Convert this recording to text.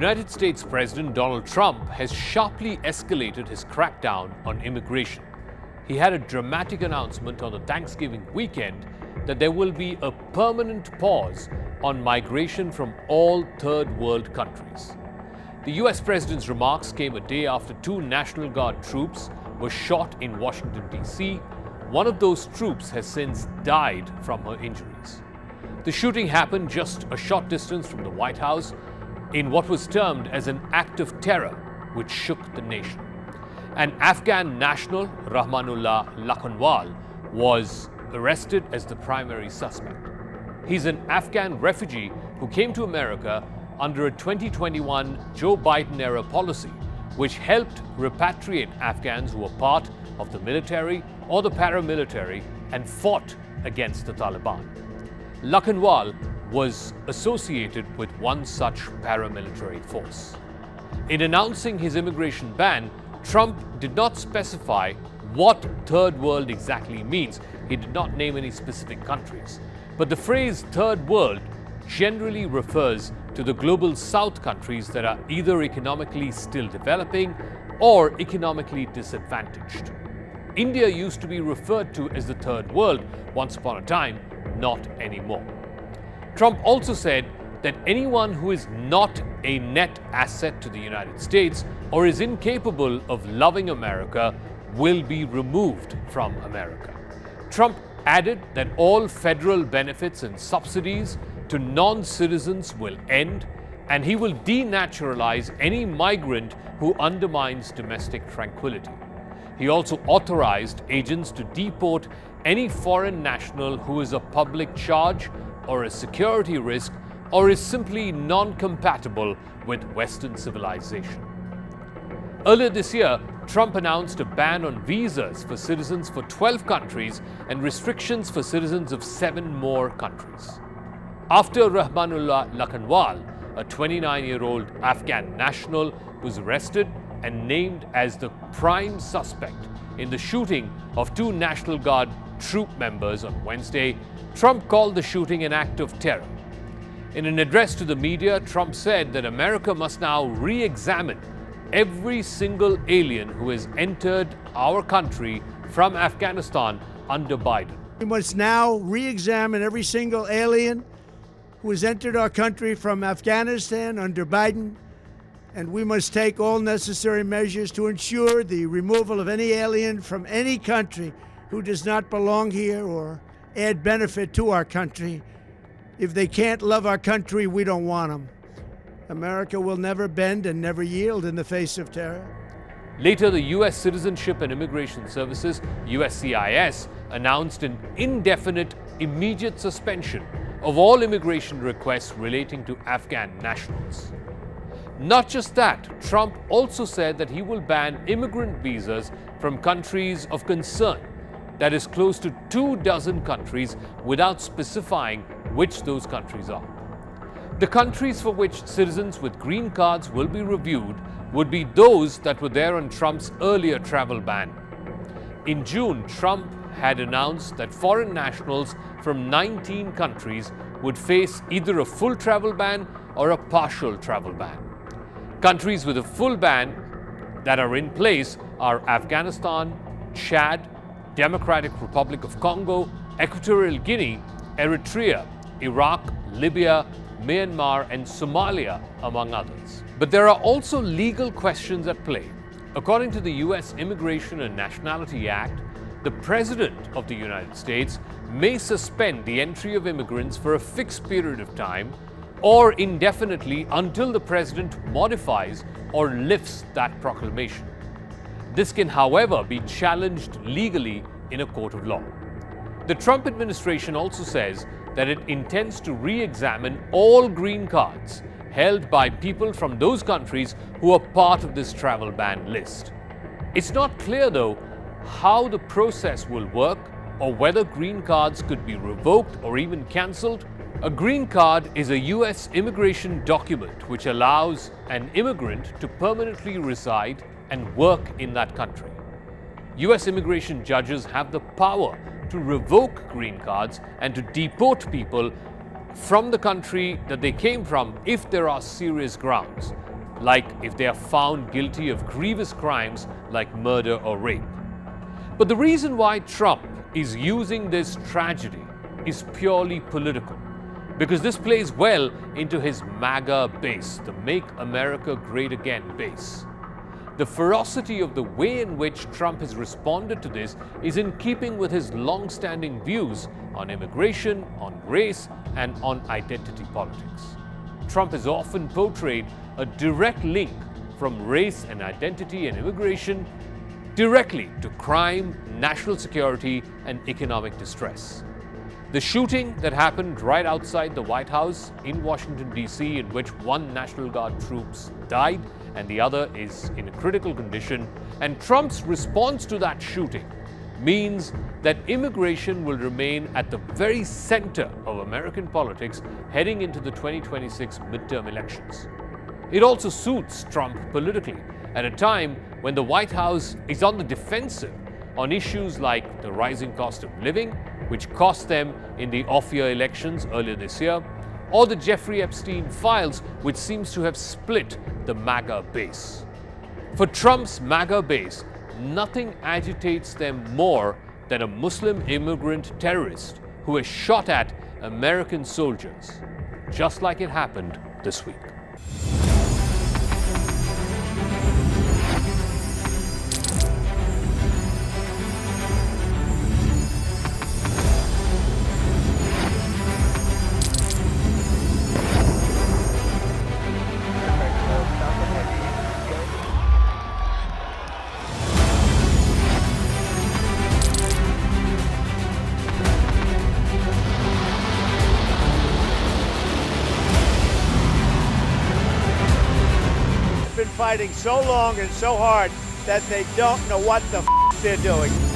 United States President Donald Trump has sharply escalated his crackdown on immigration. He had a dramatic announcement on the Thanksgiving weekend that there will be a permanent pause on migration from all third world countries. The US President's remarks came a day after two National Guard troops were shot in Washington D.C. One of those troops has since died from her injuries. The shooting happened just a short distance from the White House in what was termed as an act of terror which shook the nation. An Afghan national, Rahmanullah Lakanwal, was arrested as the primary suspect. He's an Afghan refugee who came to America under a 2021 Joe Biden-era policy which helped repatriate Afghans who were part of the military or the paramilitary and fought against the Taliban. Lakanwal was associated with one such paramilitary force. In announcing his immigration ban, Trump did not specify what third world exactly means. He did not name any specific countries. But the phrase third world generally refers to the global south countries that are either economically still developing or economically disadvantaged. India used to be referred to as the third world once upon a time, not anymore. Trump also said that anyone who is not a net asset to the United States or is incapable of loving America will be removed from America. Trump added that all federal benefits and subsidies to non-citizens will end, and he will denaturalize any migrant who undermines domestic tranquility. He also authorized agents to deport any foreign national who is a public charge or a security risk or is simply non-compatible with Western civilization. Earlier this year, Trump announced a ban on visas for citizens for 12 countries and restrictions for citizens of 7 more countries. After Rahmanullah Lakanwal, a 29-year-old Afghan national, was arrested and named as the prime suspect in the shooting of two National Guard troop members on Wednesday, Trump called the shooting an act of terror. In an address to the media, Trump said that America must now re-examine every single alien who has entered our country from Afghanistan under Biden. We must now re-examine every single alien who has entered our country from Afghanistan under Biden, and we must take all necessary measures to ensure the removal of any alien from any country who does not belong here or add benefit to our country. If they can't love our country, we don't want them. America will never bend and never yield in the face of terror. Later, the U.S. Citizenship and Immigration Services, USCIS, announced an indefinite, immediate suspension of all immigration requests relating to Afghan nationals. Not just that, Trump also said that he will ban immigrant visas from countries of concern, that is close to 24 countries, without specifying which those countries are. The countries for which citizens with green cards will be reviewed would be those that were there on Trump's earlier travel ban. In June, Trump had announced that foreign nationals from 19 countries would face either a full travel ban or a partial travel ban. Countries with a full ban that are in place are Afghanistan, Chad, Democratic Republic of Congo, Equatorial Guinea, Eritrea, Iraq, Libya, Myanmar, and Somalia, among others. But there are also legal questions at play. According to the U.S. Immigration and Nationality Act, the President of the United States may suspend the entry of immigrants for a fixed period of time or indefinitely until the President modifies or lifts that proclamation. This can, however, be challenged legally in a court of law. The Trump administration also says that it intends to re-examine all green cards held by people from those countries who are part of this travel ban list. It's not clear, though, how the process will work or whether green cards could be revoked or even cancelled. A green card is a U.S. immigration document which allows an immigrant to permanently reside and work in that country. U.S. immigration judges have the power to revoke green cards and to deport people from the country that they came from if there are serious grounds. like if they are found guilty of grievous crimes like murder or rape. But the reason why Trump is using this tragedy is purely political, because this plays well into his MAGA base, the Make America Great Again base. The ferocity of the way in which Trump has responded to this is in keeping with his long-standing views on immigration, on race, and on identity politics. Trump has often portrayed a direct link from race and identity and immigration directly to crime, national security, and economic distress. The shooting that happened right outside the White House in Washington, D.C., in which one National Guard troops died and the other is in a critical condition, and Trump's response to that shooting means that immigration will remain at the very center of American politics heading into the 2026 midterm elections. It also suits Trump politically at a time when the White House is on the defensive on issues like the rising cost of living, which cost them in the off-year elections earlier this year, or the Jeffrey Epstein files, which seems to have split the MAGA base. For Trump's MAGA base, nothing agitates them more than a Muslim immigrant terrorist who has shot at American soldiers, just like it happened this week. Fighting so long and so hard that they don't know what the they're doing.